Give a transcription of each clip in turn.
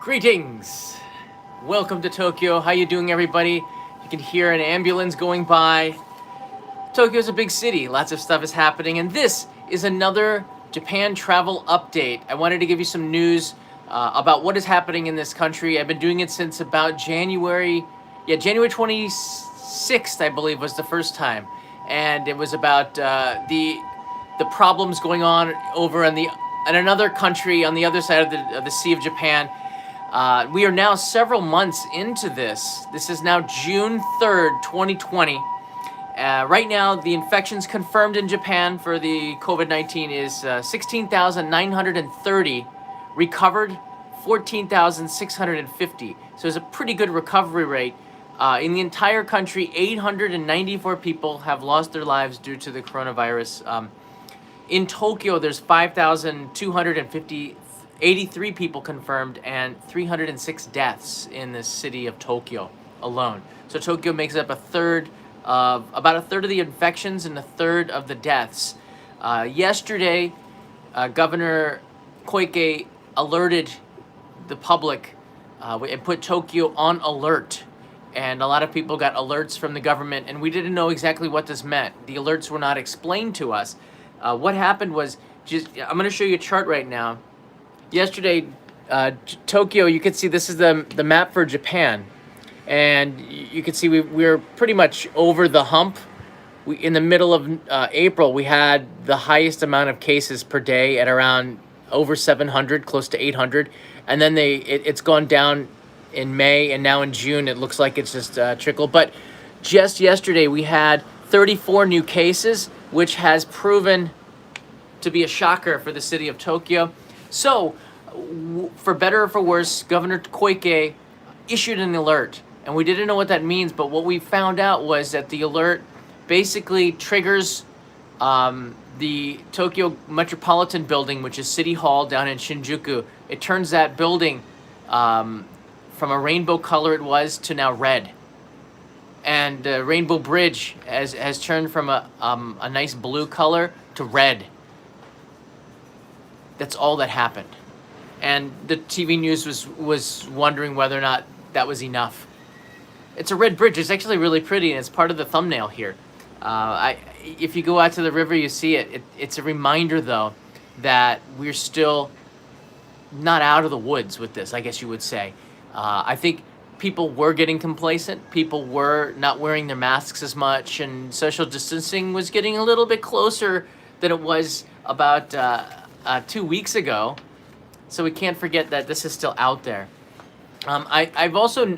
Greetings! Welcome to Tokyo. How you doing, everybody? You can hear an ambulance going by. Tokyo's a big city. Lots of stuff is happening, and this is another Japan travel update. I wanted to give you some news about what is happening in this country. I've been doing it since about January 26th, I believe, was the first time, and it was about the problems going on over in another country on the other side of the Sea of Japan. We are now several months into this. This is now June 3rd, 2020. Right now, the infections confirmed in Japan for the COVID-19 is 16,930, recovered 14,650. So it's a pretty good recovery rate. In the entire country, 894 people have lost their lives due to the coronavirus. In Tokyo, there's 5,283 people confirmed and 306 deaths in the city of Tokyo alone. So Tokyo makes up about a third of the infections and a third of the deaths. Yesterday, Governor Koike alerted the public and put Tokyo on alert. And a lot of people got alerts from the government, and we didn't know exactly what this meant. The alerts were not explained to us. What happened was, I'm going to show you a chart right now. Yesterday, Tokyo, you can see this is the map for Japan. And you can see we're pretty much over the hump. In the middle of April, we had the highest amount of cases per day at around over 700, close to 800. And then it's gone down in May, and now in June, it looks like it's just trickle. But just yesterday, we had 34 new cases, which has proven to be a shocker for the city of Tokyo. So, for better or for worse, Governor Koike issued an alert. And we didn't know what that means, but what we found out was that the alert basically triggers the Tokyo Metropolitan Building, which is City Hall down in Shinjuku. It turns that building from a rainbow color it was to now red. And the Rainbow Bridge has turned from a nice blue color to red. That's all that happened. And the TV news was wondering whether or not that was enough. It's a red bridge. It's actually really pretty, and it's part of the thumbnail here. If you go out to the river, you see it. It's a reminder, though, that we're still not out of the woods with this, I guess you would say. I think people were getting complacent. People were not wearing their masks as much, and social distancing was getting a little bit closer than it was about 2 weeks ago. So we can't forget that this is still out there. I've also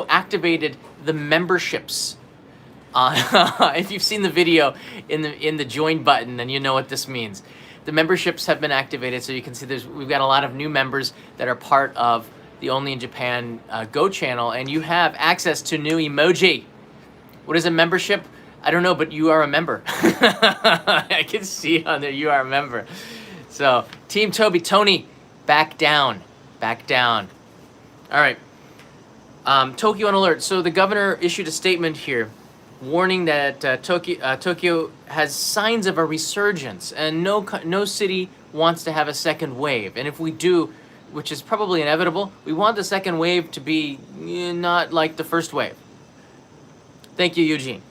activated the memberships. If you've seen the video in the join button, then you know what this means. The memberships have been activated, so you can see we've got a lot of new members that are part of the Only in Japan Go channel, and you have access to new emoji. What is a membership? I don't know, but you are a member. I can see on there you are a member. So, Team Tony, back down. Back down. All right. Tokyo on alert. So the governor issued a statement here warning that Tokyo has signs of a resurgence, and no city wants to have a second wave. And if we do, which is probably inevitable, we want the second wave to be not like the first wave. Thank you, Eugene.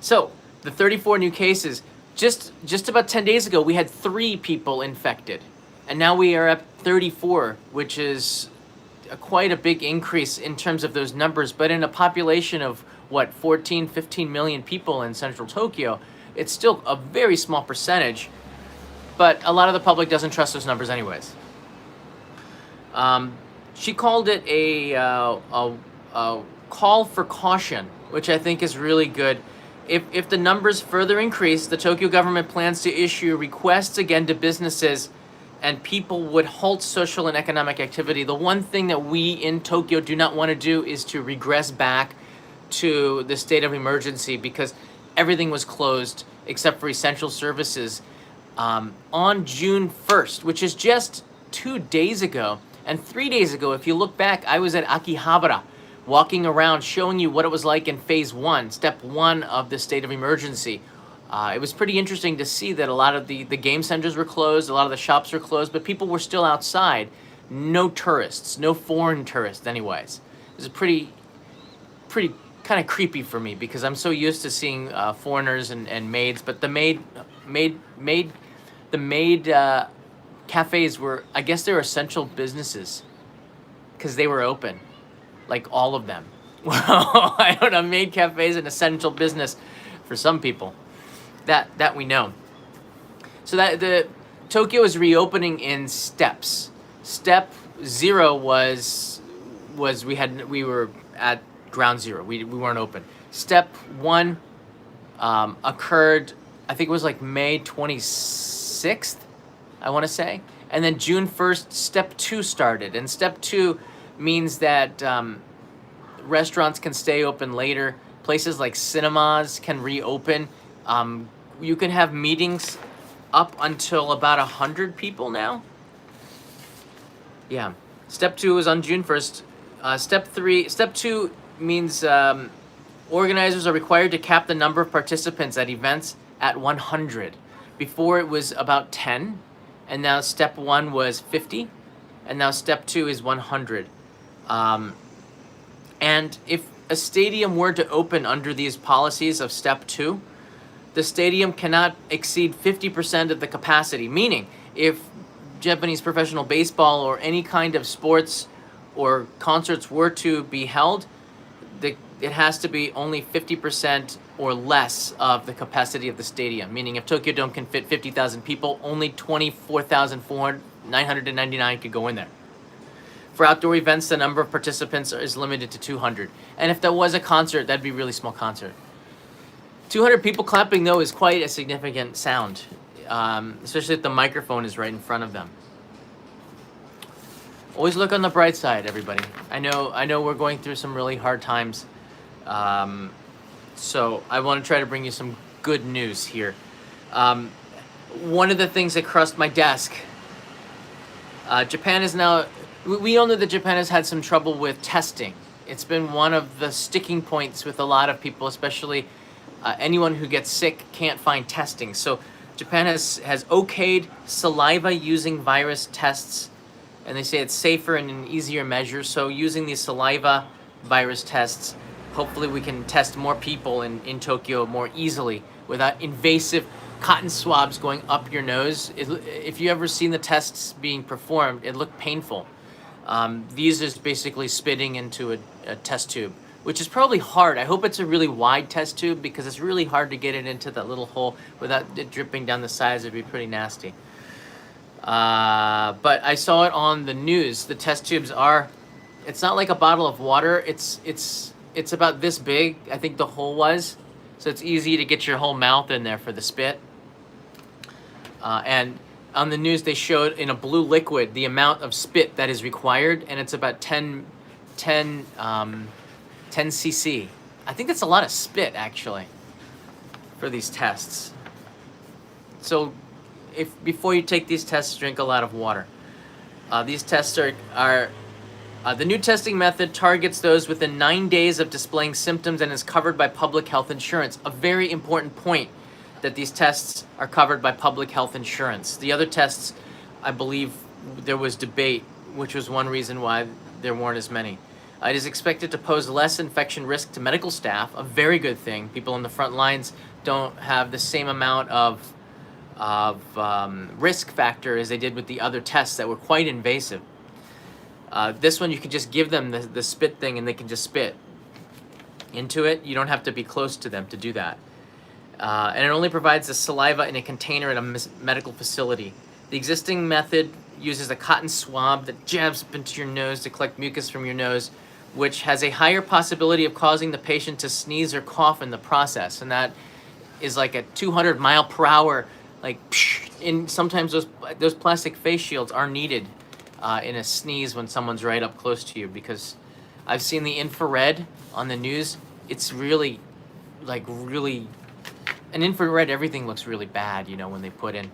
So, the 34 new cases, just about 10 days ago, we had 3 people infected. And now we are at 34, which is quite a big increase in terms of those numbers. But in a population of, 14, 15 million people in central Tokyo, it's still a very small percentage. But a lot of the public doesn't trust those numbers anyways. She called it a call for caution, which I think is really good. If the numbers further increase, the Tokyo government plans to issue requests again to businesses, and people would halt social and economic activity. The one thing that we in Tokyo do not want to do is to regress back to the state of emergency, because everything was closed except for essential services on June 1st, which is just 2 days ago. And 3 days ago, if you look back, I was at Akihabara, walking around showing you what it was like in phase 1, step 1 of the state of emergency. It was pretty interesting to see that a lot of the game centers were closed, a lot of the shops were closed, but people were still outside no tourists, no foreign tourists anyways. It was a pretty kind of creepy for me because I'm so used to seeing foreigners and maids, but the maid cafes were, I guess they were essential businesses because they were open, like all of them. Well, I don't know, maid cafes an essential business for some people. That we know. So that the Tokyo is reopening in steps. Step 0 was we were at ground zero. We weren't open. Step 1 occurred, I think it was like May 26th, I want to say. And then June 1st, step 2 started. And step 2 means that restaurants can stay open later. Places like cinemas can reopen. You can have meetings up until about 100 people now. Yeah. Step 2 is on June 1st. Step 2 means organizers are required to cap the number of participants at events at 100. Before it was about 10, and now step 1 was 50, and now step 2 is 100. And if a stadium were to open under these policies of step 2, the stadium cannot exceed 50% of the capacity, meaning if Japanese professional baseball or any kind of sports or concerts were to be held, it has to be only 50% or less of the capacity of the stadium, meaning if Tokyo Dome can fit 50,000 people, only 24,999 could go in there. For outdoor events, the number of participants is limited to 200. And if there was a concert, that'd be a really small concert. 200 people clapping, though, is quite a significant sound, especially if the microphone is right in front of them. Always look on the bright side, everybody. I know we're going through some really hard times. So I want to try to bring you some good news here. One of the things that crossed my desk, Japan is now, we all know that Japan has had some trouble with testing. It's been one of the sticking points with a lot of people, especially anyone who gets sick can't find testing. So Japan has okayed saliva using virus tests, and they say it's safer and an easier measure. So using these saliva virus tests, hopefully we can test more people in Tokyo more easily without invasive cotton swabs going up your nose. If you ever seen the tests being performed, it looked painful. These is basically spitting into a test tube, which is probably hard. I hope it's a really wide test tube because it's really hard to get it into that little hole without it dripping down the sides. It'd be pretty nasty. But I saw it on the news. The test tubes are, it's not like a bottle of water. It's about this big, I think the hole was. So it's easy to get your whole mouth in there for the spit. And on the news, they showed in a blue liquid the amount of spit that is required, and it's about 10 cc. I think that's a lot of spit, actually, for these tests. So before you take these tests, drink a lot of water. These tests are the new testing method targets those within 9 days of displaying symptoms and is covered by public health insurance. A very important point, that these tests are covered by public health insurance. The other tests, I believe there was debate, which was one reason why there weren't as many. It is expected to pose less infection risk to medical staff, a very good thing. People on the front lines don't have the same amount of risk factor as they did with the other tests that were quite invasive. This one, you can just give them the spit thing and they can just spit into it. You don't have to be close to them to do that. And it only provides the saliva in a container in a medical facility. The existing method uses a cotton swab that jabs up into your nose to collect mucus from your nose, which has a higher possibility of causing the patient to sneeze or cough in the process. And that is like a 200 mile per hour, like, and sometimes those plastic face shields are needed in a sneeze when someone's right up close to you, because I've seen the infrared on the news. It's really, an infrared, everything looks really bad, when they put in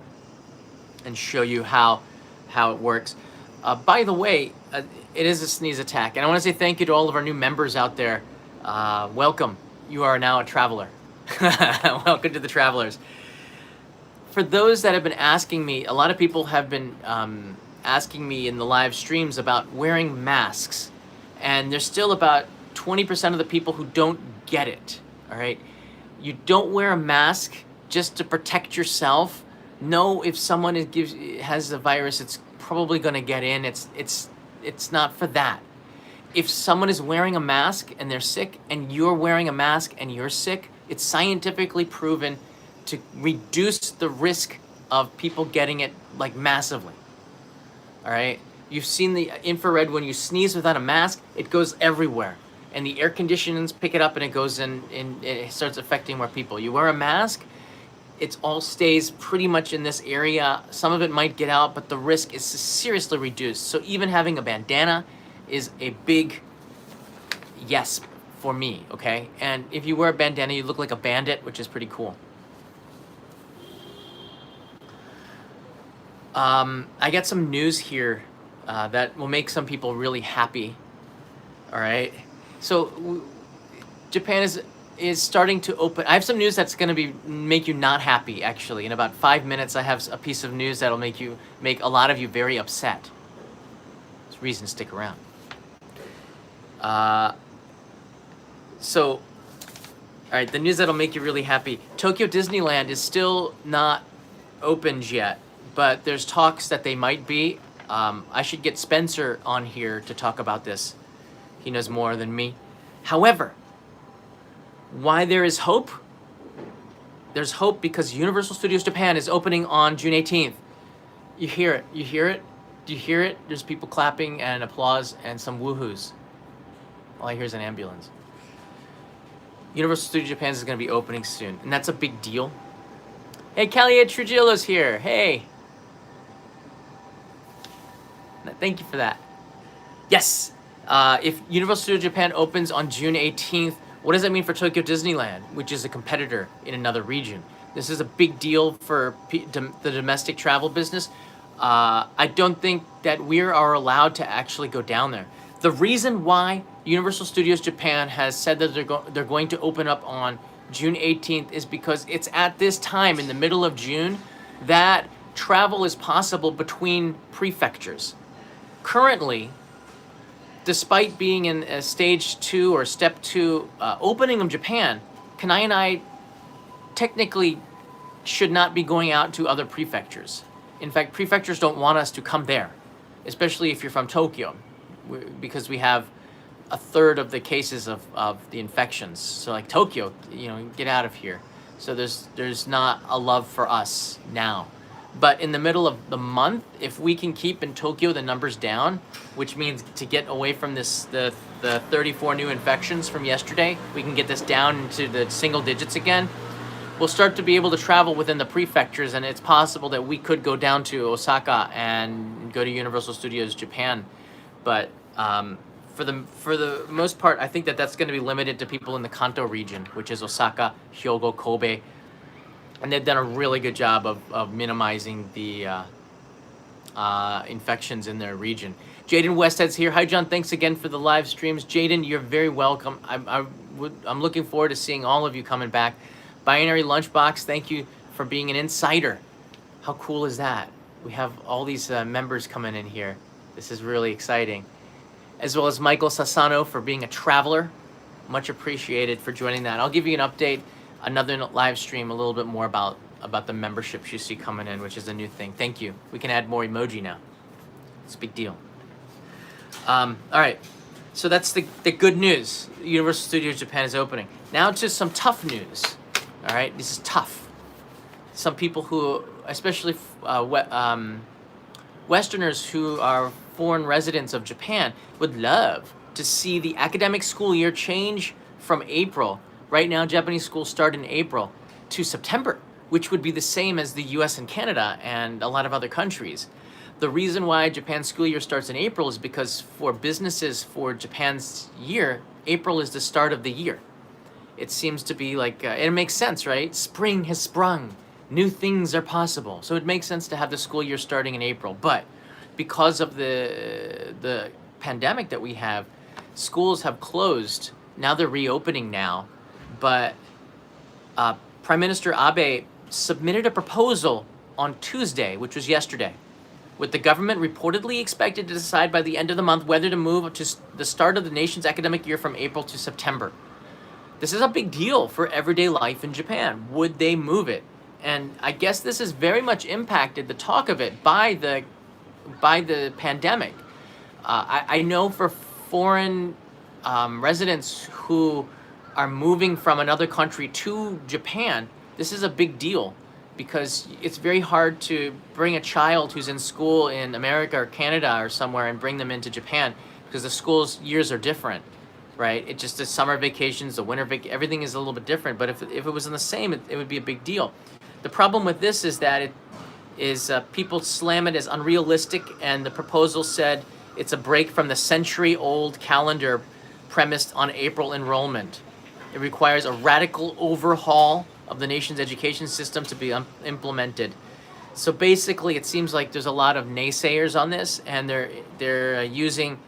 and show you how it works. By the way, it is a sneeze attack. And I want to say thank you to all of our new members out there. Welcome. You are now a traveler. Welcome to the travelers. For those that have been asking me, a lot of people have been asking me in the live streams about wearing masks, and there's still about 20% of the people who don't get it. All right, you don't wear a mask just to protect yourself. No, if someone has the virus, it's probably going to get in. It's not for that. If someone is wearing a mask and they're sick, and you're wearing a mask and you're sick, it's scientifically proven to reduce the risk of people getting it like massively. All right, you've seen the infrared. When you sneeze without a mask, it goes everywhere, and the air conditioners pick it up, and it goes in, and it starts affecting more people. You wear a mask, it all stays pretty much in this area. Some of it might get out, but the risk is seriously reduced. So even having a bandana is a big yes for me, okay? And if you wear a bandana, you look like a bandit, which is pretty cool. I got some news here that will make some people really happy. All right, so Japan is starting to open. I have some news that's going to make you not happy. Actually, in about 5 minutes, I have a piece of news that'll make a lot of you very upset. There's reason to stick around. So, all right, the news that'll make you really happy. Tokyo Disneyland is still not opened yet, but there's talks that they might be. I should get Spencer on here to talk about this. He knows more than me. However, why there is hope? There's hope because Universal Studios Japan is opening on June 18th. You hear it. You hear it? Do you hear it? There's people clapping and applause and some woohoos. All I hear is an ambulance. Universal Studios Japan is going to be opening soon, and that's a big deal. Hey, Calliet Trujillo's here. Hey. Thank you for that. Yes. If Universal Studios Japan opens on June 18th, what does that mean for Tokyo Disneyland, which is a competitor in another region? This is a big deal for the domestic travel business. I don't think that we are allowed to actually go down there. The reason why Universal Studios Japan has said that they're going to open up on June 18th is because it's at this time in the middle of June that travel is possible between prefectures. Currently, despite being in a stage 2 or step 2 opening of Japan, Kanai and I technically should not be going out to other prefectures. In fact, prefectures don't want us to come there, especially if you're from Tokyo, because we have a third of the cases of the infections. So like Tokyo, get out of here. So there's not a love for us now. But in the middle of the month, if we can keep in Tokyo the numbers down, which means to get away from the 34 new infections from yesterday, we can get this down into the single digits again, we'll start to be able to travel within the prefectures, and it's possible that we could go down to Osaka and go to Universal Studios Japan. But for the most part, I think that's going to be limited to people in the Kanto region, which is Osaka, Hyogo, Kobe. And they've done a really good job of minimizing the infections in their region. Jaden Westhead's here. Hi, John. Thanks again for the live streams. Jaden, you're very welcome. I'm looking forward to seeing all of you coming back. Binary Lunchbox, thank you for being an insider. How cool is that? We have all these members coming in here. This is really exciting. As well as Michael Sassano for being a traveler. Much appreciated for joining that. I'll give you an update. Another live stream, a little bit more about the memberships you see coming in, which is a new thing. Thank you. We can add more emoji now. It's a big deal. All right, so that's the good news. Universal Studios Japan is opening. Now to some tough news. All right, this is tough. Some people who, especially Westerners who are foreign residents of Japan, would love to see the academic school year change from April. Right now, Japanese schools start in April to September, which would be the same as the US and Canada and a lot of other countries. The reason why Japan's school year starts in April is because for businesses for Japan's year, April is the start of the year. It seems to be like, it makes sense, right? Spring has sprung. New things are possible. So it makes sense to have the school year starting in April. But because of the pandemic that we have, schools have closed. Now they're reopening now. But Prime Minister Abe submitted a proposal on Tuesday, which was yesterday, with the government reportedly expected to decide by the end of the month whether to move to the start of the nation's academic year from April to September. This is a big deal for everyday life in Japan. Would they move it? And I guess this has very much impacted the talk of it by the pandemic. I know for foreign residents who are moving from another country to Japan, this is a big deal because it's very hard to bring a child who's in school in America or Canada or somewhere and bring them into Japan because the school's years are different, right? It just, the summer vacations, the winter everything is a little bit different. But if it was in the same, it would be a big deal. The problem with this is that people slam it as unrealistic, and the proposal said it's a break from the century-old calendar premised on April enrollment. It requires a radical overhaul of the nation's education system to be implemented. So basically, it seems like there's a lot of naysayers on this, and they're using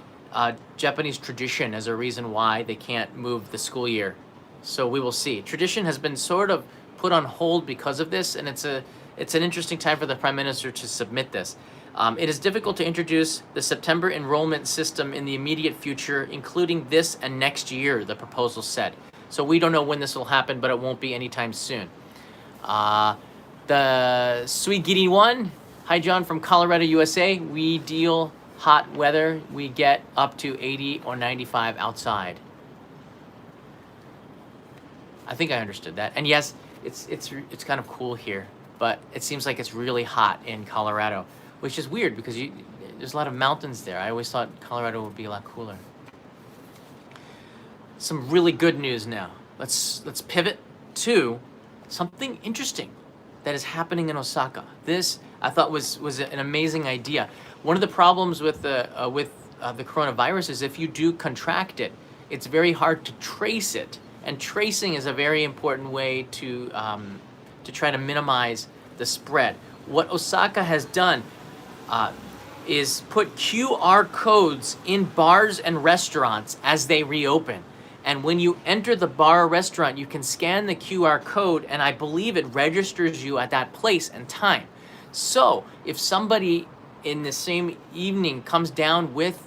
Japanese tradition as a reason why they can't move the school year. So we will see. Tradition has been sort of put on hold because of this, and it's an interesting time for the Prime Minister to submit this. It is difficult to introduce the September enrollment system in the immediate future, including this and next year, the proposal said. So we don't know when this will happen, but it won't be anytime soon. The Suigiri one, hi John from Colorado, USA. We deal hot weather. We get up to 80 or 95 outside. I think I understood that. And yes, it's kind of cool here, but it seems like it's really hot in Colorado, which is weird because there's a lot of mountains there. I always thought Colorado would be a lot cooler. Some really good news now. Let's pivot to something interesting that is happening in Osaka. This I thought was an amazing idea. One of the problems with the coronavirus is if you do contract it, it's very hard to trace it, and tracing is a very important way to try to minimize the spread. What Osaka has done is put QR codes in bars and restaurants as they reopen. And when you enter the bar or restaurant, you can scan the QR code, and I believe it registers you at that place and time. So if somebody in the same evening comes down with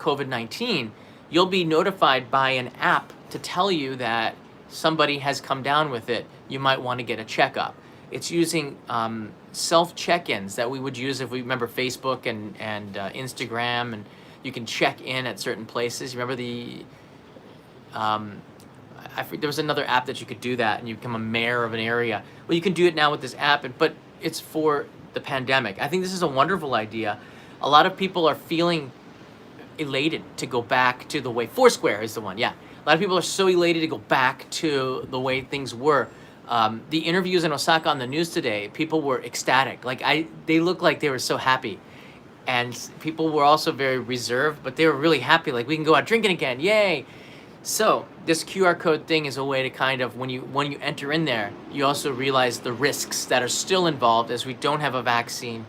COVID-19, you'll be notified by an app to tell you that somebody has come down with it. You might want to get a checkup. It's using self-check-ins that we would use if we remember Facebook and Instagram, and you can check in at certain places. Remember there was another app that you could do that and you become a mayor of an area. Well, you can do it now with this app, but it's for the pandemic. I think this is a wonderful idea. A lot of people are feeling elated to go back to the way, Foursquare is the one, yeah. A lot of people are so elated to go back to the way things were. The interviews in Osaka on the news today, people were ecstatic. They looked like they were so happy. And people were also very reserved, but they were really happy. Like, we can go out drinking again, yay! So this QR code thing is a way to kind of, when you enter in there, you also realize the risks that are still involved as we don't have a vaccine.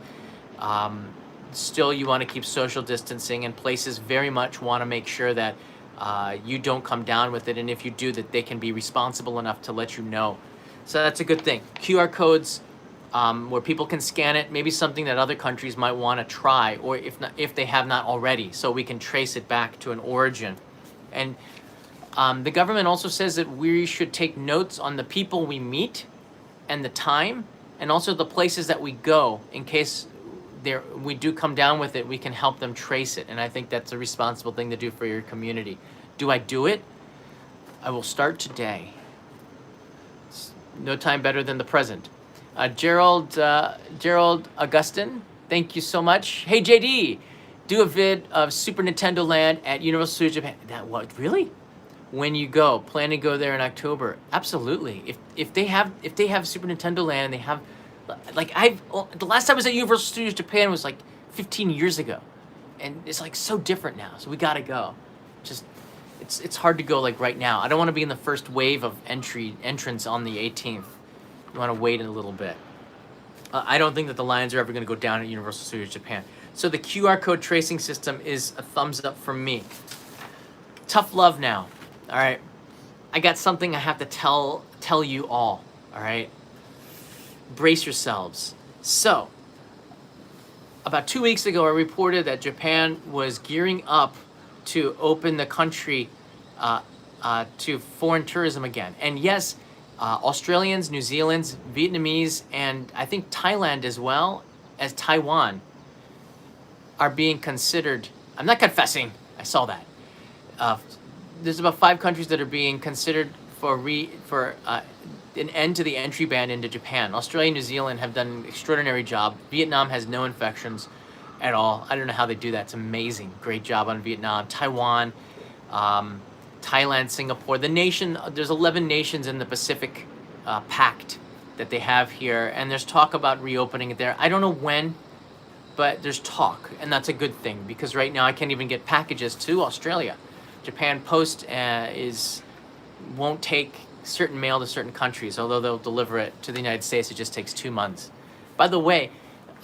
Still, you want to keep social distancing, and places very much want to make sure that you don't come down with it, and if you do, that they can be responsible enough to let you know. So that's a good thing. QR codes where people can scan it, maybe something that other countries might want to try, or if they have not already, so we can trace it back to an origin. And the government also says that we should take notes on the people we meet and the time, and also the places that we go in case we do come down with it. We can help them trace it, and I think that's a responsible thing to do for your community. Do I do it? I will start today. No time better than the present. Gerald Augustin, thank you so much. Hey JD, do a vid of Super Nintendo Land at Universal Studios Japan. That what, really? When you go, plan to go there in October. Absolutely. If they have Super Nintendo Land, and they have, the last time I was at Universal Studios Japan was like 15 years ago, and it's like so different now. So we gotta go. Just it's hard to go like right now. I don't want to be in the first wave of entrance on the 18th. You want to wait a little bit. I don't think that the lines are ever going to go down at Universal Studios Japan. So the QR code tracing system is a thumbs up from me. Tough love now. All right, I got something I have to tell you all. All right, brace yourselves. So about 2 weeks ago, I reported that Japan was gearing up to open the country to foreign tourism again. And yes, Australians, New Zealanders, Vietnamese, and I think Thailand as well as Taiwan are being considered. I'm not confessing. I saw that. There's about 5 countries that are being considered for an end to the entry ban into Japan. Australia and New Zealand have done an extraordinary job. Vietnam has no infections at all. I don't know how they do that. It's amazing. Great job on Vietnam. Taiwan, Thailand, Singapore. There's 11 nations in the Pacific Pact that they have here, and there's talk about reopening it there. I don't know when, but there's talk, and that's a good thing, because right now I can't even get packages to Australia. Japan Post won't take certain mail to certain countries, although they'll deliver it to the United States. It just takes 2 months. By the way,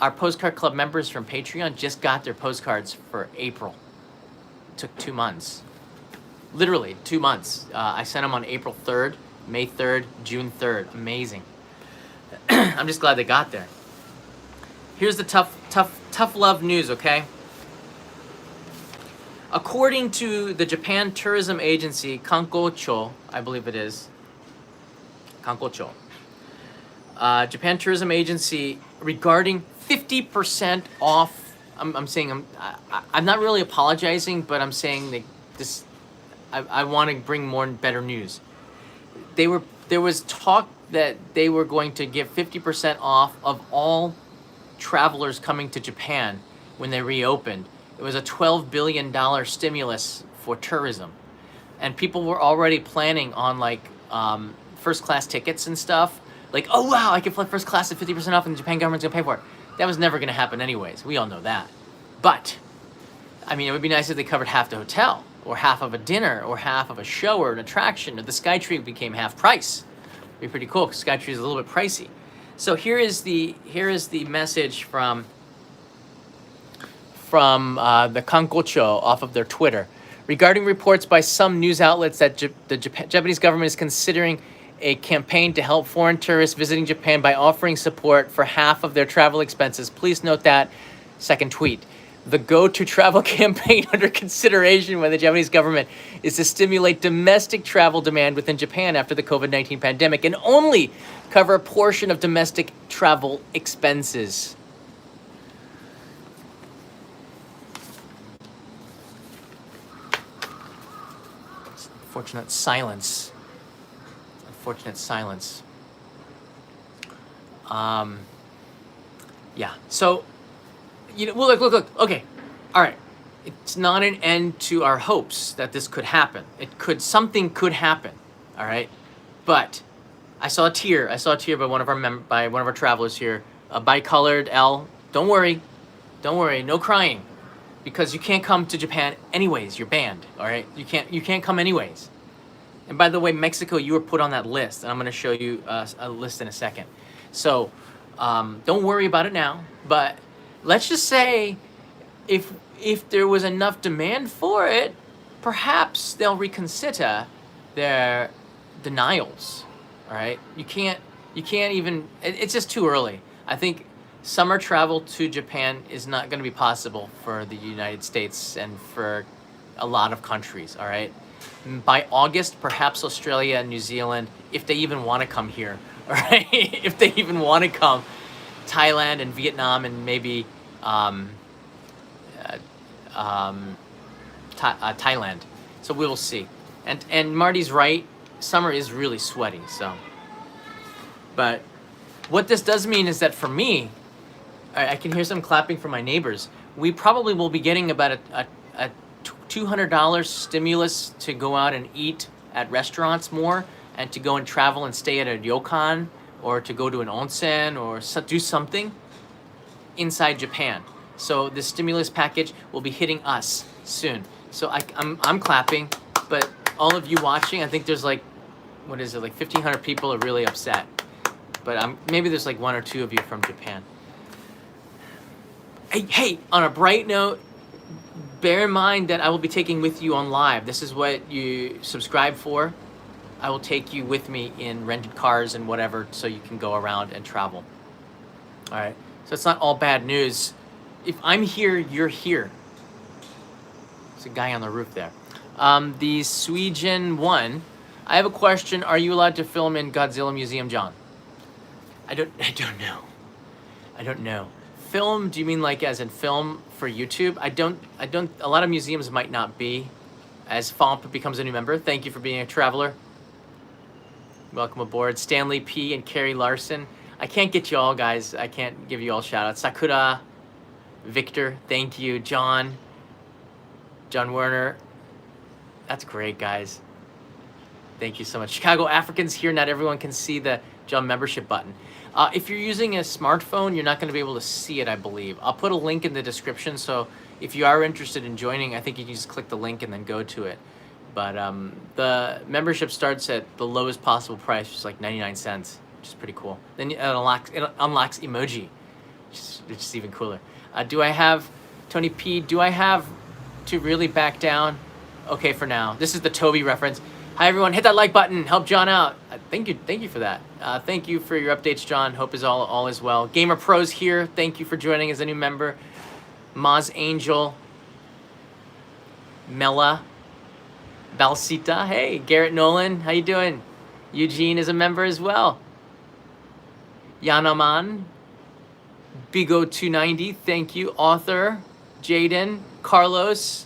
our Postcard Club members from Patreon just got their postcards for April. It took 2 months. Literally 2 months. I sent them on April 3rd, May 3rd, June 3rd. Amazing. I'm just glad they got there. Here's the tough love news, okay? According to the Japan Tourism Agency, Kankocho, I believe it is, Kankocho, Japan Tourism Agency, regarding 50% off. I'm not really apologizing, but I'm saying that this. I want to bring more and better news. There was talk that they were going to give 50% off of all travelers coming to Japan when they reopened. It was a $12 billion stimulus for tourism, and people were already planning on first class tickets and stuff. Like, oh wow, I can fly first class at 50% off, and the Japan government's gonna pay for it. That was never gonna happen anyways. We all know that. But I mean, it would be nice if they covered half the hotel, or half of a dinner, or half of a show, or an attraction, or the Skytree became half price. It'd be pretty cool, because Skytree is a little bit pricey. So here is the message from the Kankocho off of their Twitter. Regarding reports by some news outlets that the Japanese government is considering a campaign to help foreign tourists visiting Japan by offering support for half of their travel expenses, please note that, second tweet, the Go to Travel campaign under consideration by the Japanese government is to stimulate domestic travel demand within Japan after the COVID-19 pandemic and only cover a portion of domestic travel expenses. Unfortunate silence. Unfortunate silence. Yeah. So, well, look. Okay. All right. It's not an end to our hopes that this could happen. Something could happen. All right. But I saw a tear by one of our travelers here. A bicolored L. Don't worry. No crying. Because you can't come to Japan anyways. You're banned. All right. You can't come anyways. And by the way, Mexico, you were put on that list, and I'm going to show you a list in a second. So don't worry about it now. But let's just say if there was enough demand for it, perhaps they'll reconsider their denials. All right, you can't even. It's just too early. I think summer travel to Japan is not going to be possible for the United States and for a lot of countries. All right. By August, perhaps Australia and New Zealand, if they even want to come here, all right? If they even want to come, Thailand and Vietnam and maybe Thailand. So we will see. And Marty's right. Summer is really sweaty. So, but what this does mean is that for me, I can hear some clapping from my neighbors. We probably will be getting about a $200 stimulus to go out and eat at restaurants more, and to go and travel and stay at a ryokan, or to go to an onsen, or do something inside Japan. So the stimulus package will be hitting us soon. So I'm clapping, but all of you watching, I think there's like 1,500 people are really upset. But maybe there's like 1 or 2 of you from Japan. Hey, on a bright note, bear in mind that I will be taking with you on live. This is what you subscribe for. I will take you with me in rented cars and whatever, so you can go around and travel. All right. So it's not all bad news. if I'm here, you're here. There's a guy on the roof there. The Sweden one. I have a question. Are you allowed to film in Godzilla Museum, John? I don't know. I don't know. Film, do you mean like as in film for YouTube? I don't, a lot of museums might not be. As Fomp becomes a new member, thank you for being a traveler. Welcome aboard. Stanley P. and Carrie Larson. I can't get you all, guys. I can't give you all shout outs. Sakura, Victor, thank you. John Werner. That's great, guys. Thank you so much. Chicago Africans here. Not everyone can see the John membership button. If you're using a smartphone, you're not going to be able to see it, I believe. I'll put a link in the description, so if you are interested in joining, I think you can just click the link and then go to it. But the membership starts at the lowest possible price, which is like 99 cents, which is pretty cool. Then it unlocks emoji, which is even cooler. Tony P, do I have to really back down? Okay, for now. This is the Toby reference. Hi everyone, hit that like button, help John out. Thank you for that. Thank you for your updates, John. Hope is all is well. Gamer Pros here. Thank you for joining as a new member. Maz Angel, Mela, Balsita. Hey, Garrett Nolan, how you doing? Eugene is a member as well. Yanaman, Bigo290, thank you. Author, Jaden, Carlos.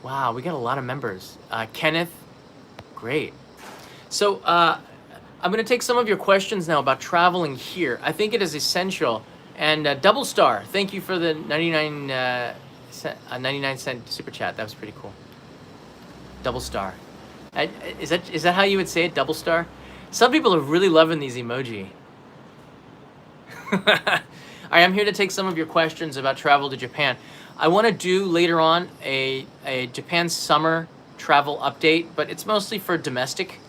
Wow, we got a lot of members. Kenneth, great. So I'm going to take some of your questions now about traveling here. I think it is essential. And Double Star, thank you for the 99 cent super chat. That was pretty cool. Double Star. Is that how you would say it, Double Star? Some people are really loving these emoji. All right, I'm here to take some of your questions about travel to Japan. I want to do later on a Japan summer travel update, but it's mostly for domestic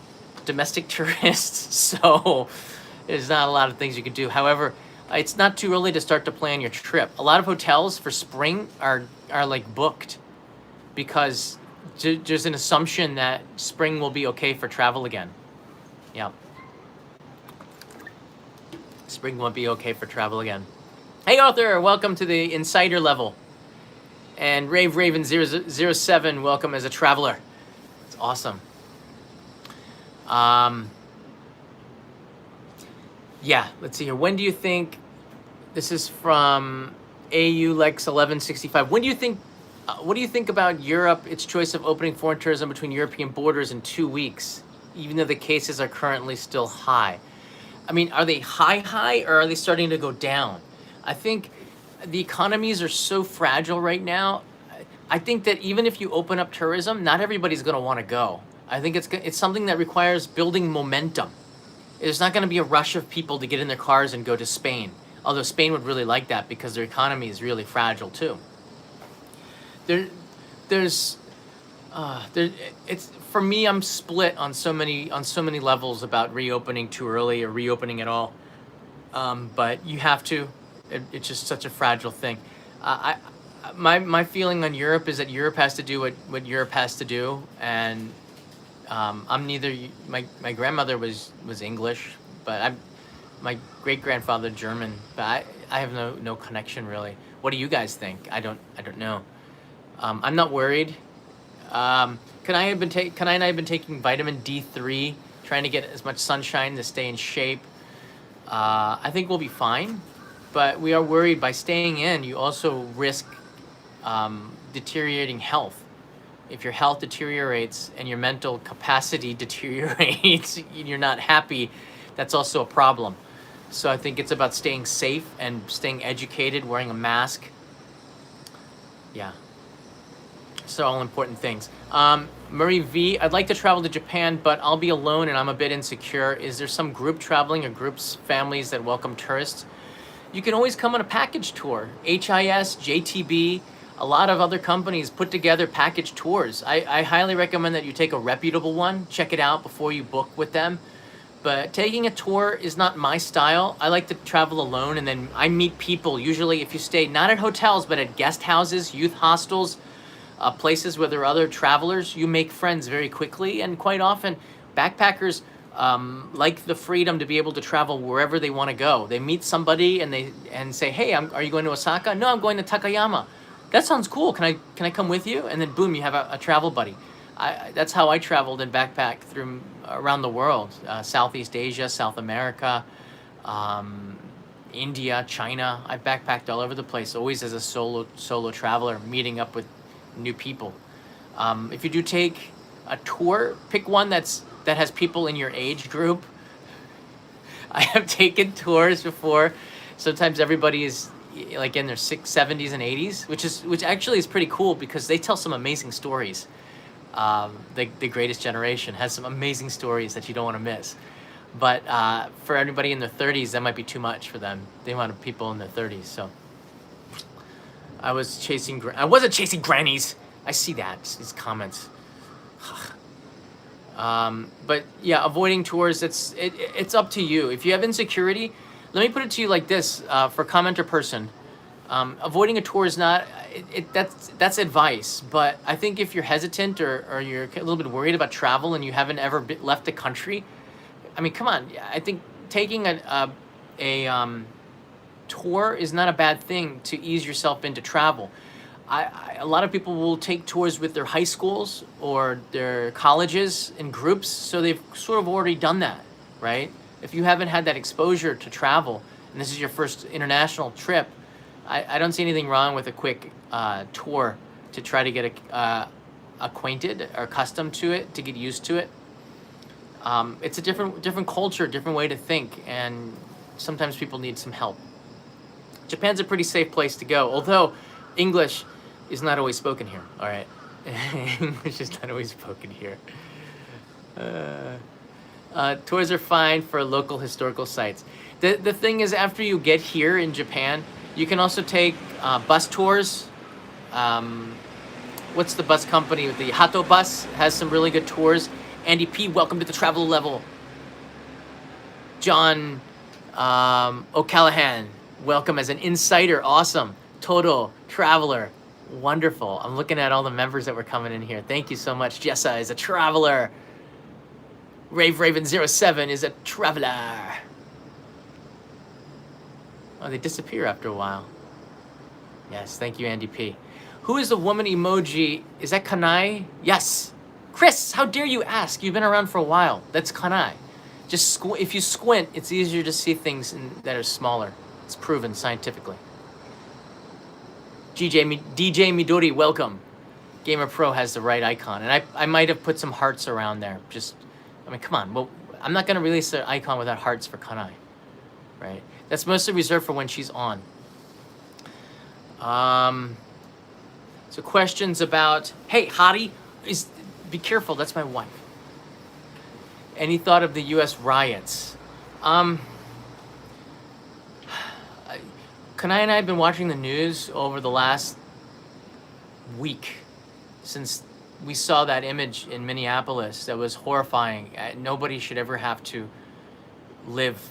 tourists, so there's not a lot of things you can do. However, it's not too early to start to plan your trip. A lot of hotels for spring are like booked because there's an assumption that spring will be okay for travel again. Yeah. Spring won't be okay for travel again. Hey Arthur, welcome to the Insider level. And Rave Raven 007, welcome as a traveler. It's awesome. Yeah, let's see here. When do you think, this is from AU Lex 1165. When do you think, what do you think about Europe, its choice of opening foreign tourism between European borders in 2 weeks, even though the cases are currently still high? I mean, are they high, or are they starting to go down? I think the economies are so fragile right now. I think that even if you open up tourism, not everybody's going to want to go. I think it's something that requires building momentum. There's not going to be a rush of people to get in their cars and go to Spain. Although Spain would really like that because their economy is really fragile too. It's for me, I'm split on so many levels about reopening too early or reopening at all. But you have to. It's just such a fragile thing. My feeling on Europe is that Europe has to do what Europe has to do, and I'm neither. My grandmother was English, but my great grandfather German, but I have no connection really. What do you guys think? I don't know. I'm not worried. Can I and I have been taking vitamin D3, trying to get as much sunshine to stay in shape. I think we'll be fine. But we are worried by staying in, you also risk deteriorating health. If your health deteriorates and your mental capacity deteriorates, you're not happy, that's also a problem. So I think it's about staying safe and staying educated, wearing a mask. Yeah. So all important things. Murray V, I'd like to travel to Japan, but I'll be alone and I'm a bit insecure. Is there some group traveling or groups, families that welcome tourists? You can always come on a package tour. HIS, JTB, a lot of other companies put together package tours. I highly recommend that you take a reputable one. Check it out before you book with them. But taking a tour is not my style. I like to travel alone, and then I meet people. Usually if you stay not at hotels, but at guest houses, youth hostels, places where there are other travelers, you make friends very quickly. And quite often, backpackers like the freedom to be able to travel wherever they want to go. They meet somebody and say, "Hey, are you going to Osaka?" "No, I'm going to Takayama." "That sounds cool. Can I come with you?" And then boom, you have a travel buddy. That's how I traveled and backpacked through around the world, Southeast Asia, South America, India, China. I backpacked all over the place, always as a solo traveler, meeting up with new people. If you do take a tour, pick one that has people in your age group. I have taken tours before. Sometimes everybody is like in their 70s and 80s, which actually is pretty cool because they tell some amazing stories. The Greatest Generation has some amazing stories that you don't want to miss. But for anybody in their 30s, that might be too much for them. They wanted people in their 30s. So I wasn't chasing grannies. I see that, these comments. But yeah, avoiding tours, it's up to you. If you have insecurity, let me put it to you like this, for commenter person. Avoiding a tour is not, that's advice. But I think if you're hesitant or you're a little bit worried about travel and you haven't ever left the country, I mean, come on. I think taking a tour is not a bad thing to ease yourself into travel. A lot of people will take tours with their high schools or their colleges in groups, so they've sort of already done that, right? If you haven't had that exposure to travel, and this is your first international trip, I don't see anything wrong with a quick tour to try to get acquainted or accustomed to it, to get used to it. It's a different culture, different way to think, and sometimes people need some help. Japan's a pretty safe place to go, although English is not always spoken here, all right? English is not always spoken here. Tours are fine for local historical sites. The thing is, after you get here in Japan, you can also take bus tours. What's the bus company? The Hato Bus has some really good tours. Andy P, welcome to the travel level. John O'Callahan, welcome as an insider. Awesome. Toto, traveler. Wonderful. I'm looking at all the members that were coming in here. Thank you so much. Jessa is a traveler. Rave Raven 07 is a traveler. Oh, they disappear after a while. Yes, thank you, Andy P. Who is the woman emoji? Is that Kanai? Yes. Chris, how dare you ask? You've been around for a while. That's Kanai. Just if you squint, it's easier to see things that are smaller. It's proven scientifically. DJ Midori, welcome. Gamer Pro has the right icon, and I might have put some hearts around there. I mean, come on. Well, I'm not going to release an icon without hearts for Kanai, right? That's mostly reserved for when she's on. So questions about, hey, hottie, be careful, that's my wife. Any thought of the U.S. riots? Kanai and I have been watching the news over the last week since we saw that image in Minneapolis that was horrifying. Nobody should ever have to live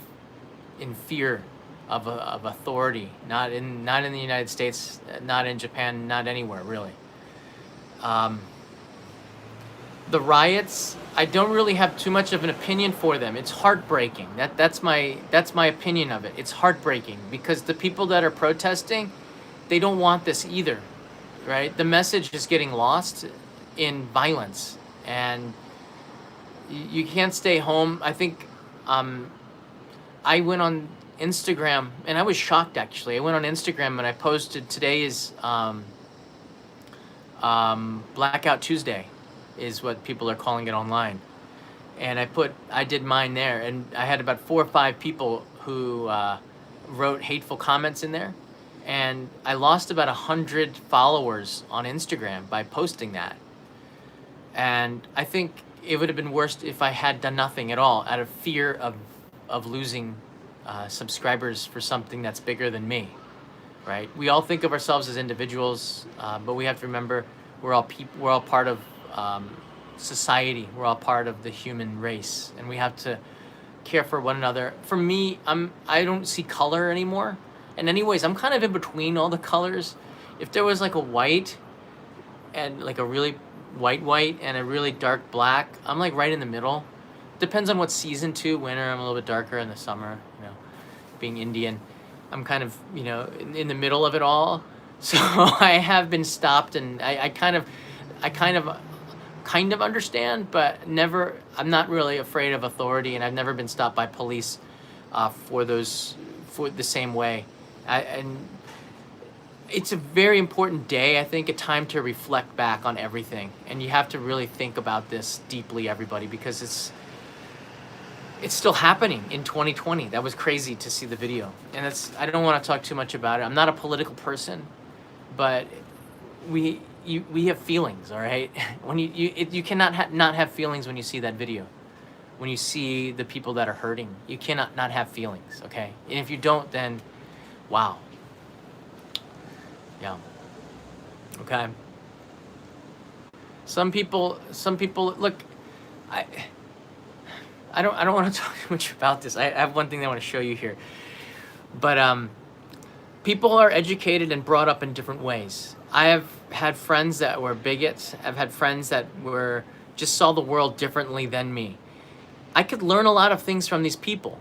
in fear of authority. Not in the United States, not in Japan, not anywhere really. The riots, I don't really have too much of an opinion for them. It's heartbreaking. That's my opinion of it. It's heartbreaking because the people that are protesting, they don't want this either, right? The message is getting lost in violence, and you can't stay home. I think I went on Instagram, and I was shocked actually. I went on Instagram and I posted, today is Blackout Tuesday, is what people are calling it online. And I did mine there, and I had about 4 or 5 people who wrote hateful comments in there. And I lost about 100 followers on Instagram by posting that. And I think it would have been worse if I had done nothing at all out of fear of losing subscribers for something that's bigger than me, right? We all think of ourselves as individuals, but we have to remember we're all part of society. We're all part of the human race, and we have to care for one another. For me, I don't see color anymore. And anyways, I'm kind of in between all the colors. If there was like a white and like a really white and a really dark black, I'm like right in the middle. depends on what season too. Winter, I'm a little bit darker. In the summer, being Indian, I'm kind of, in the middle of it all. So I have been stopped, and I kind of understand, but never. I'm not really afraid of authority, and I've never been stopped by police for the same way. And it's a very important day, I think, a time to reflect back on everything, and you have to really think about this deeply, everybody, because it's still happening in 2020. That was crazy to see the video, and I don't want to talk too much about it. I'm not a political person, but we have feelings, all right? When you cannot not have feelings when you see that video. When you see the people that are hurting, you cannot not have feelings, okay? And if you don't, then wow. Yeah. Okay. Some people look, I don't want to talk too much about this. I have one thing that I want to show you here. But people are educated and brought up in different ways. I have had friends that were bigots. I've had friends that just saw the world differently than me. I could learn a lot of things from these people.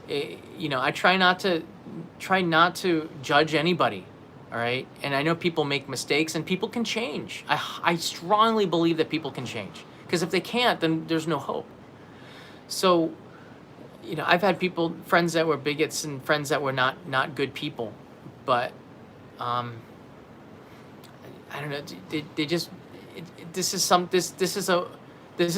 I try not to judge anybody, all right? And I know people make mistakes, and people can change. I strongly believe that people can change, because if they can't, then there's no hope. So, I've had friends that were bigots and friends that were not good people, but I don't know. They just this is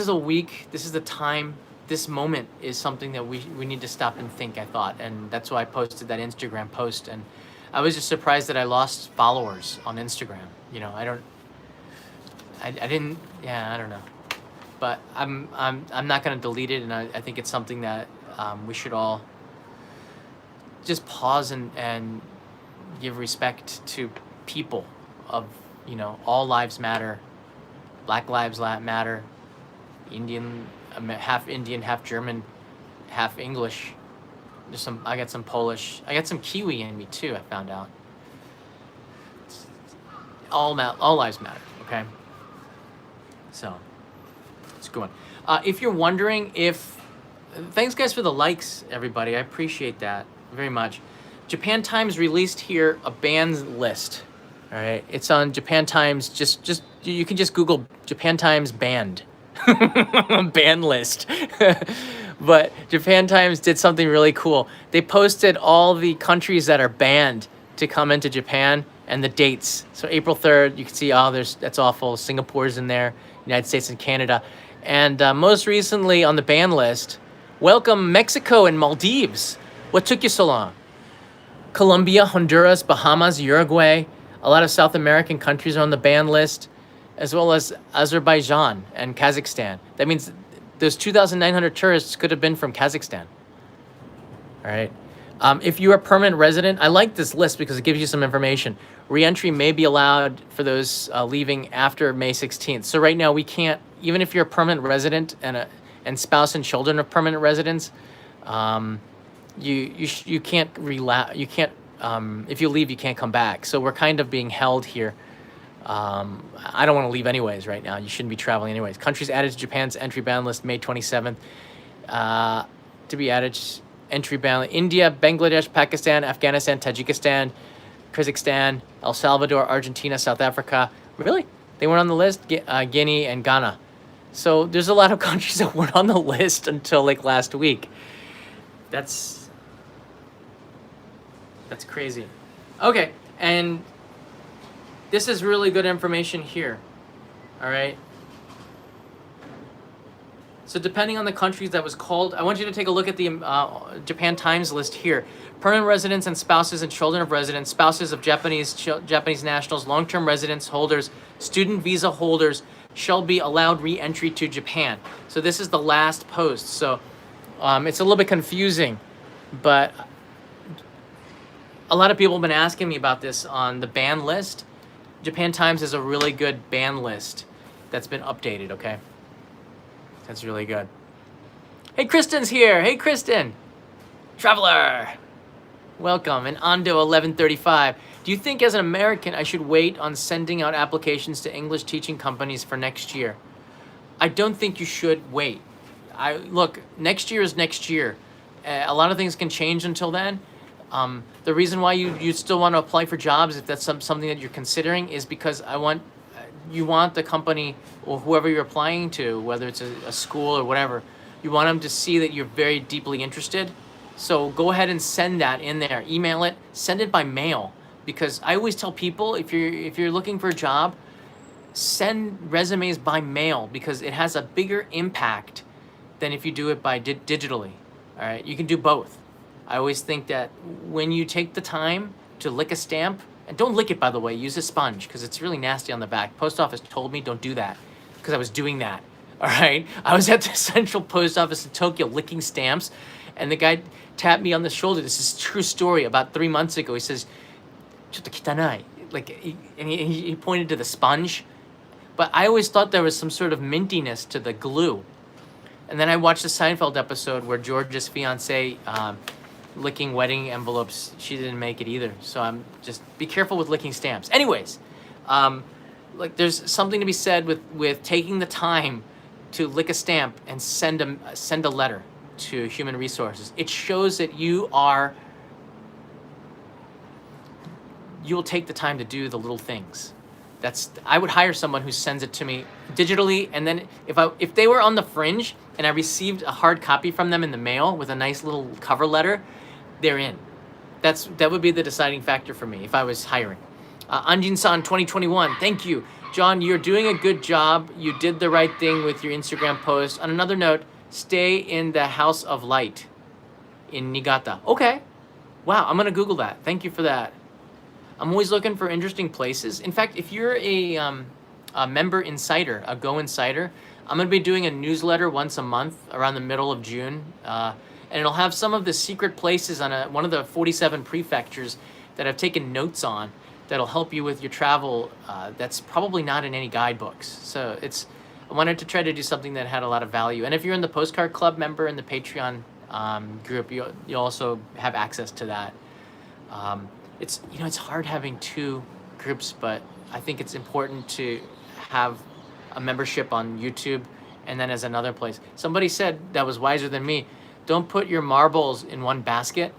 a week. This is the time. This moment is something that we need to stop and think, I thought. And that's why I posted that Instagram post. And I was just surprised that I lost followers on Instagram. I don't know. But I'm not going to delete it. And I think it's something that we should all just pause and give respect to people of, all lives matter. Black lives matter. Half Indian, half German, half English. I got some Polish. I got some Kiwi in me too, I found out. All lives matter, okay? So, it's a good one. If you're wondering thanks guys for the likes, everybody. I appreciate that very much. Japan Times released here a bans list. All right, it's on Japan Times. Just you can just Google Japan Times banned. Ban list. But Japan Times did something really cool. They posted all the countries that are banned to come into Japan and the dates. So April 3rd, you can see, that's awful. Singapore's in there, United States and Canada. And most recently on the ban list, welcome Mexico and Maldives. What took you so long? Colombia, Honduras, Bahamas, Uruguay. A lot of South American countries are on the ban list, as well as Azerbaijan and Kazakhstan. That means those 2,900 tourists could have been from Kazakhstan. All right. If you are a permanent resident, I like this list because it gives you some information. Re-entry may be allowed for those leaving after May 16th. So right now we can't, even if you're a permanent resident and spouse and children of permanent residents, you can't if you leave, you can't come back. So we're kind of being held here. I don't want to leave anyways right now. You shouldn't be traveling anyways. Countries added to Japan's entry ban list May 27th. To be added, entry ban: India, Bangladesh, Pakistan, Afghanistan, Tajikistan, Kazakhstan, El Salvador, Argentina, South Africa. Really? They weren't on the list? Guinea and Ghana. So there's a lot of countries that weren't on the list until like last week. That's crazy. Okay, and this is really good information here. All right. So depending on the countries that was called, I want you to take a look at the Japan Times list here. Permanent residents and spouses and children of residents, spouses of Japanese nationals, long-term residence holders, student visa holders shall be allowed re-entry to Japan. So this is the last post. So it's a little bit confusing, but a lot of people have been asking me about this on the ban list. Japan Times is a really good ban list that's been updated, okay? That's really good. Hey, Kristen's here. Hey, Kristen. Traveler. Welcome. And Ando 1135. Do you think as an American I should wait on sending out applications to English teaching companies for next year? I don't think you should wait. I look, next year is next year. A lot of things can change until then. The reason why you still want to apply for jobs, if that's something that you're considering, is because you want the company or whoever you're applying to, whether it's a school or whatever, you want them to see that you're very deeply interested. So go ahead and send that in there. Email it. Send it by mail, because I always tell people, if you're looking for a job, send resumes by mail, because it has a bigger impact than if you do it by digitally. All right, you can do both. I always think that when you take the time to lick a stamp, and don't lick it, by the way, use a sponge, because it's really nasty on the back. Post office told me don't do that, because I was doing that. All right, I was at the central post office in Tokyo licking stamps, and the guy tapped me on the shoulder. This is a true story. About 3 months ago, he says, "Chotto kitanai," like, he pointed to the sponge. But I always thought there was some sort of mintiness to the glue. And then I watched the Seinfeld episode where George's fiance licking wedding envelopes. She didn't make it either. So I'm just, be careful with licking stamps. Anyways, like, there's something to be said with taking the time to lick a stamp and send a letter to Human Resources. It shows that you'll take the time to do the little things. I would hire someone who sends it to me digitally, and then if they were on the fringe and I received a hard copy from them in the mail with a nice little cover letter, they're in. That would be the deciding factor for me if I was hiring. Anjin-san 2021, thank you. John, you're doing a good job. You did the right thing with your Instagram post. On another note, stay in the House of Light in Niigata. Okay. Wow, I'm gonna Google that. Thank you for that. I'm always looking for interesting places. In fact, if you're a member insider, a Go Insider, I'm going to be doing a newsletter once a month around the middle of June. And it'll have some of the secret places on one of the 47 prefectures that I've taken notes on that'll help you with your travel that's probably not in any guidebooks. So I wanted to try to do something that had a lot of value. And if you're in the Postcard Club member in the Patreon group, you also have access to that. It's hard having two groups, but I think it's important to have a membership on YouTube and then as another place. Somebody said that was wiser than me. Don't put your marbles in one basket.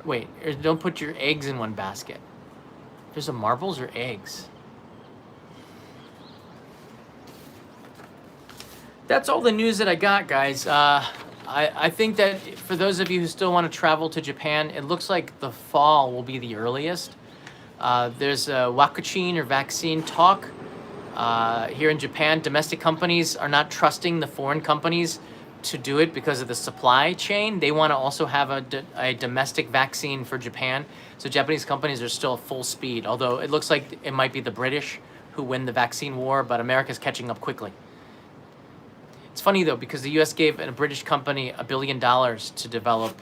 Wait, or don't put your eggs in one basket. There's a marbles or eggs. That's all the news that I got, guys. I think that for those of you who still want to travel to Japan, it looks like the fall will be the earliest. There's a wakuchin or vaccine talk here in Japan. Domestic companies are not trusting the foreign companies to do it because of the supply chain. They want to also have a domestic vaccine for Japan. So Japanese companies are still full speed, although it looks like it might be the British who win the vaccine war, but America's catching up quickly. It's funny, though, because the U.S. gave a British company $1 billion to develop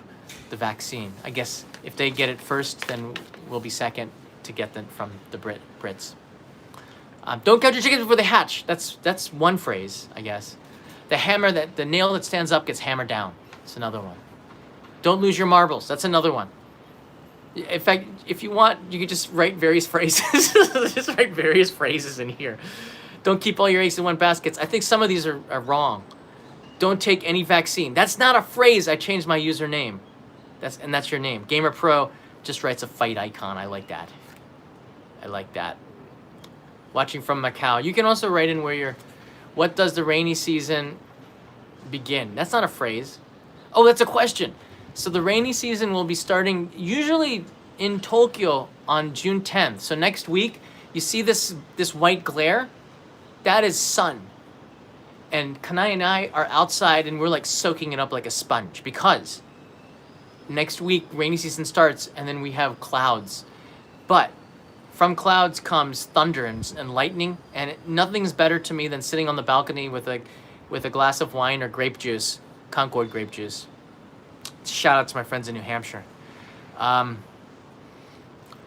the vaccine. I guess if they get it first, then we'll be second to get them from the Brits. Don't count your chickens before they hatch. That's one phrase, I guess. The nail that stands up gets hammered down. That's another one. Don't lose your marbles. That's another one. In fact, if you want, you could just write various phrases. Just write various phrases in here. Don't keep all your eggs in one basket. I think some of these are wrong. Don't take any vaccine. That's not a phrase. I changed my username. That's your name. Gamer Pro just writes a fight icon. I like that. Watching from Macau. You can also write in what does the rainy season begin? That's not a phrase. Oh, that's a question. So the rainy season will be starting usually in Tokyo on June 10th. So next week, you see this white glare? That is sun. And Kanai and I are outside and we're like soaking it up like a sponge because next week rainy season starts and then we have clouds. But from clouds comes thunder and lightning, and nothing's better to me than sitting on the balcony with a glass of wine or grape juice, Concord grape juice. Shout out to my friends in New Hampshire.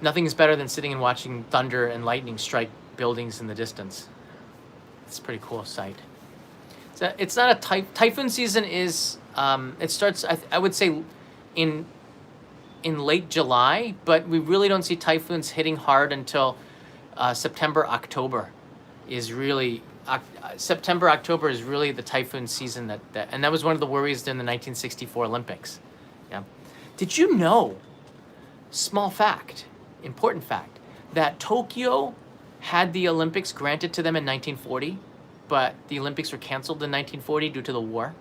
Nothing is better than sitting and watching thunder and lightning strike buildings in the distance. It's a pretty cool sight. It's not a typhoon season is it starts I would say in late July, but we really don't see typhoons hitting hard until September, October is really September, October is really the typhoon season and that was one of the worries in the 1964 Olympics. Yeah. Did you know, small fact, important fact, that Tokyo had the Olympics granted to them in 1940, but the Olympics were canceled in 1940 due to the war?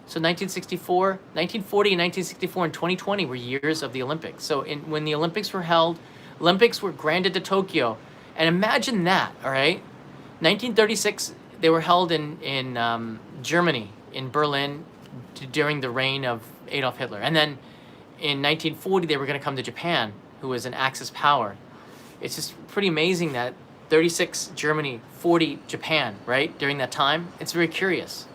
So 1940 and 1964 and 2020 were years of the Olympics. So when the Olympics were held, Olympics were granted to Tokyo. And imagine that, all right? 1936, they were held in Germany, in Berlin, during the reign of Adolf Hitler. And then in 1940, they were going to come to Japan, who was an Axis power. It's just pretty amazing that 36 Germany, 40 Japan, right? During that time. It's very curious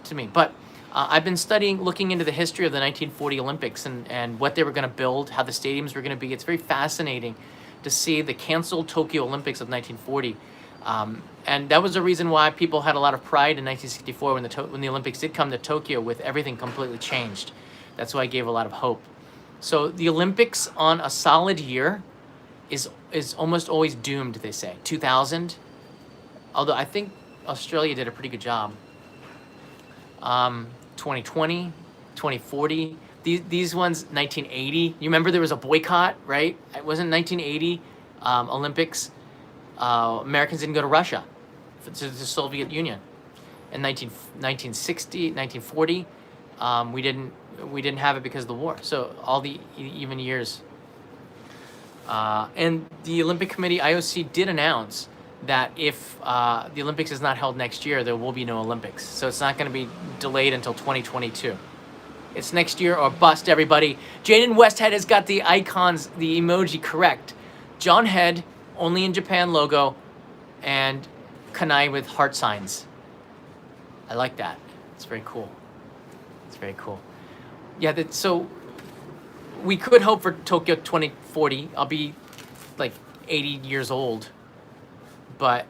to me. But I've been looking into the history of the 1940 Olympics and what they were going to build, how the stadiums were going to be. It's very fascinating to see the canceled Tokyo Olympics of 1940. And that was the reason why people had a lot of pride in 1964 when the Olympics did come to Tokyo with everything completely changed. That's why I gave a lot of hope. So the Olympics on a solid year is almost always doomed, they say. 2000, although I think Australia did a pretty good job. 2020, 2040, these ones, 1980. You remember there was a boycott, right? It wasn't 1980 Olympics. Americans didn't go to Russia, to the Soviet Union. In 1960, 1940, we didn't have it because of the war. So all the even years. And the Olympic Committee, IOC, did announce that if the Olympics is not held next year, there will be no Olympics. So it's not going to be delayed until 2022. It's next year or bust, everybody. Jaden Westhead has got the icons, the emoji correct. John Head, only in Japan logo, and Kanai with heart signs. I like that. It's very cool. It's very cool. Yeah, so we could hope for Tokyo 2040. I'll be like 80 years old. But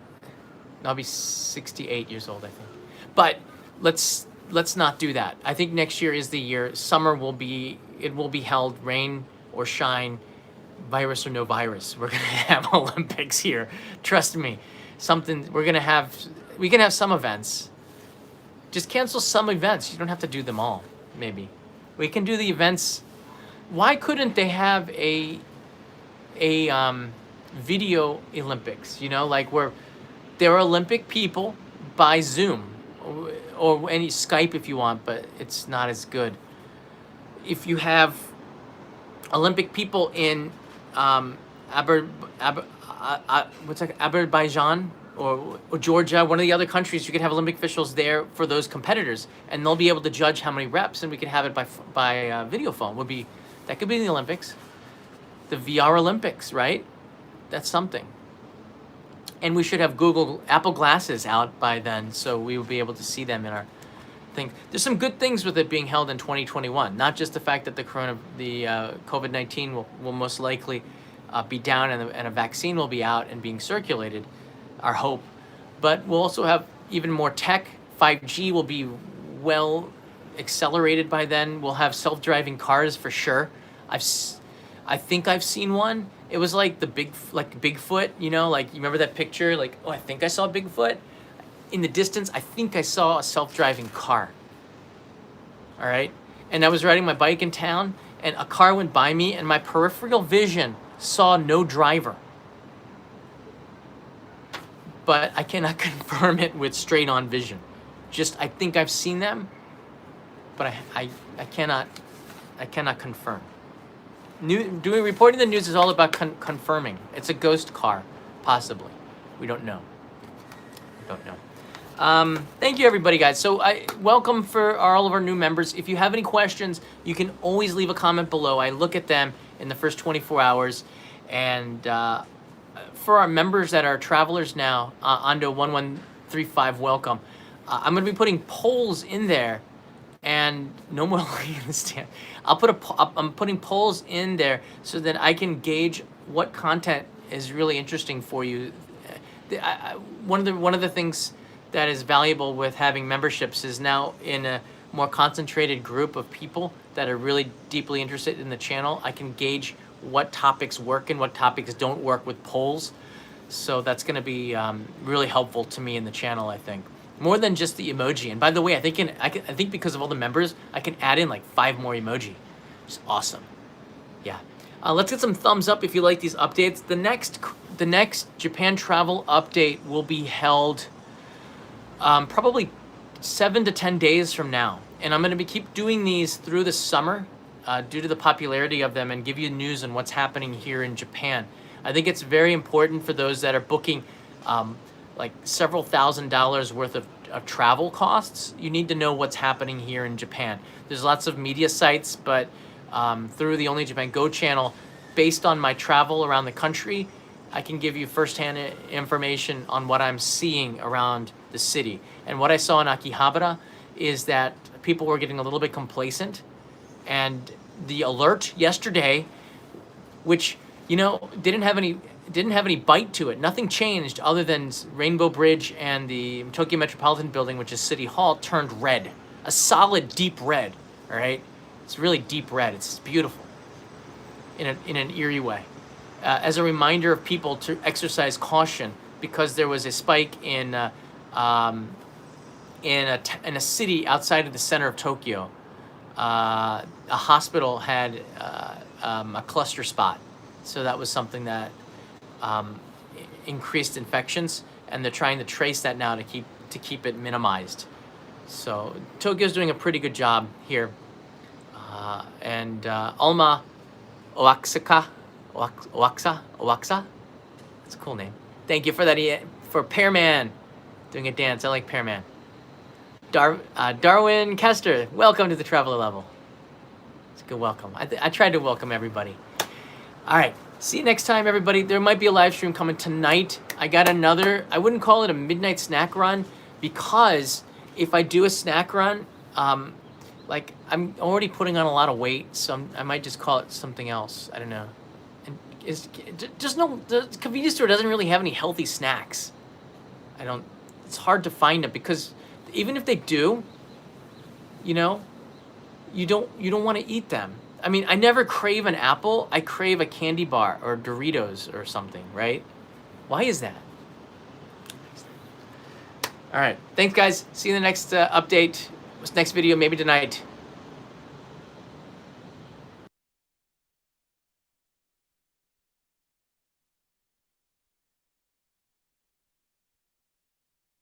I'll be 68 years old, I think. But let's not do that. I think next year is the year. Summer will be held, rain or shine, virus or no virus. We're gonna have Olympics here. Trust me. We can have some events. Just cancel some events. You don't have to do them all, maybe. We can do the events. Why couldn't they have a video Olympics, like where there are Olympic people by Zoom or any Skype if you want, but it's not as good. If you have Olympic people in Azerbaijan or Georgia, one of the other countries, you could have Olympic officials there for those competitors, and they'll be able to judge how many reps, and we could have it by video phone. That could be in the Olympics, the VR Olympics, right? That's something. And we should have Apple glasses out by then, so we will be able to see them in our thing. There's some good things with it being held in 2021. Not just the fact that the COVID-19 will most likely be down and a vaccine will be out and being circulated, our hope. But we'll also have even more tech. 5G will be well accelerated by then. We'll have self-driving cars for sure. I think I've seen one. It was like Bigfoot, you remember that picture? I think I saw Bigfoot. In the distance, I think I saw a self-driving car. All right? And I was riding my bike in town, and a car went by me, and my peripheral vision saw no driver. But I cannot confirm it with straight-on vision. I think I've seen them, but I cannot confirm. Reporting the news is all about confirming. It's a ghost car, possibly. We don't know. Thank you, everybody, guys. So welcome for all of our new members. If you have any questions, you can always leave a comment below. I look at them in the first 24 hours. And for our members that are travelers now, onto 1135 welcome. I'm going to be putting polls in there. And no more looking in the stand. I'm putting polls in there so that I can gauge what content is really interesting for you. One of the things that is valuable with having memberships is now in a more concentrated group of people that are really deeply interested in the channel. I can gauge what topics work and what topics don't work with polls. So that's going to be really helpful to me in the channel, I think. More than just the emoji. And by the way, I think because of all the members, I can add in like 5 more emoji. It's awesome. Yeah. Let's get some thumbs up if you like these updates. The next Japan travel update will be held probably 7 to 10 days from now. And I'm going to keep doing these through the summer due to the popularity of them, and give you news on what's happening here in Japan. I think it's very important for those that are booking like several $1,000s worth of travel costs. You need to know what's happening here in Japan. There's lots of media sites, but through the Only Japan Go channel, based on my travel around the country, I can give you firsthand information on what I'm seeing around the city. And what I saw in Akihabara is that people were getting a little bit complacent, and the alert yesterday, which, you know, didn't have any bite to it. Nothing changed other than Rainbow Bridge and the Tokyo Metropolitan Building, which is City Hall, turned red. A solid deep red, all right? It's really deep red. It's beautiful in an eerie way. As a reminder of people to exercise caution, because there was a spike in a city outside of the center of Tokyo. A hospital had a cluster spot. So that was something that increased infections, and they're trying to trace that now to keep it minimized. So Tokyo's doing a pretty good job here. Alma Oaxaca, that's a cool name. Thank you for that, for Pearman doing a dance. I like Pearman. Darwin Kester, welcome to the Traveler Level. It's a good welcome. I tried to welcome everybody. All right, see you next time, everybody. There might be a live stream coming tonight. I got another, I wouldn't call it a midnight snack run, because if I do a snack run, like, I'm already putting on a lot of weight, so I might just call it something else. I don't know. And the convenience store doesn't really have any healthy snacks. It's hard to find them, because even if they do, you know, you don't want to eat them. I mean, I never crave an apple. I crave a candy bar or Doritos or something, right? Why is that? All right. Thanks, guys. See you in the next update. Next video, maybe tonight.